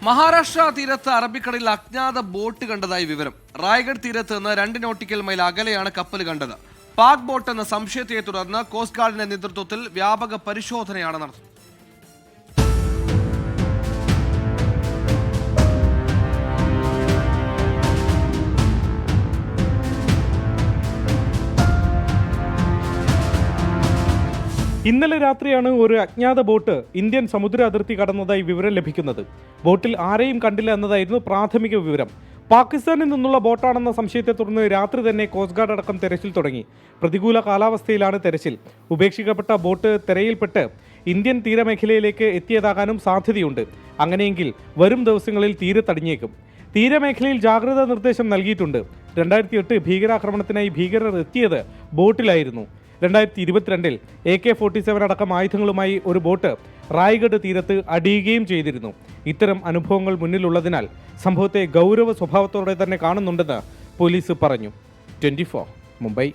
മഹാരാഷ്ട്ര തീരത്ത് അറബിക്കടലിൽ അജ്ഞാത ബോട്ട് കണ്ടതായി വിവരം. റായ്ഗഡ് തീരത്ത് നിന്ന് 2 നോട്ടിക്കൽ മൈൽ അകലെയാണ് കപ്പൽ കണ്ടത്. പാക് ബോട്ട് എന്ന സംശയത്തെ തുടർന്ന് കോസ്റ്റ് ഗാർഡിന്റെ നേതൃത്വത്തിൽ വ്യാപക പരിശോധനയാണ് നടത്തുന്നത്. ഇന്നലെ രാത്രിയാണ് ഒരു അജ്ഞാത ബോട്ട് ഇന്ത്യൻ സമുദ്ര അതിർത്തി കടന്നതായി വിവരം ലഭിക്കുന്നത്. ബോട്ടിൽ ആരെയും കണ്ടില്ല എന്നതായിരുന്നു പ്രാഥമിക വിവരം. പാകിസ്ഥാനിൽ നിന്നുള്ള ബോട്ടാണെന്ന സംശയത്തെ തുടർന്ന് രാത്രി തന്നെ കോസ്റ്റ് ഗാർഡ് അടക്കം തെരച്ചിൽ തുടങ്ങി. പ്രതികൂല കാലാവസ്ഥയിലാണ് തെരച്ചിൽ. ഉപേക്ഷിക്കപ്പെട്ട ബോട്ട് തിരയിൽപ്പെട്ട് ഇന്ത്യൻ തീരമേഖലയിലേക്ക് എത്തിയതാകാനും സാധ്യതയുണ്ട്. അങ്ങനെയെങ്കിൽ വരും ദിവസങ്ങളിൽ തീരത്തടിഞ്ഞേക്കും. തീരമേഖലയിൽ ജാഗ്രതാ നിർദ്ദേശം നൽകിയിട്ടുണ്ട്. 2008 ഭീകരാക്രമണത്തിനായി ഭീകരർ എത്തിയത് ബോട്ടിലായിരുന്നു. 2022 AK-47 അടക്കം ആയുധങ്ങളുമായി ഒരു ബോട്ട് റായ്ഗഡ് തീരത്ത് അടിയുകയും ചെയ്തിരുന്നു. ഇത്തരം അനുഭവങ്ങൾ മുന്നിലുള്ളതിനാൽ സംഭവത്തെ ഗൗരവ സ്വഭാവത്തോടെ തന്നെ കാണുന്നുണ്ടെന്ന് പോലീസ് പറഞ്ഞു. 24 മുംബൈ.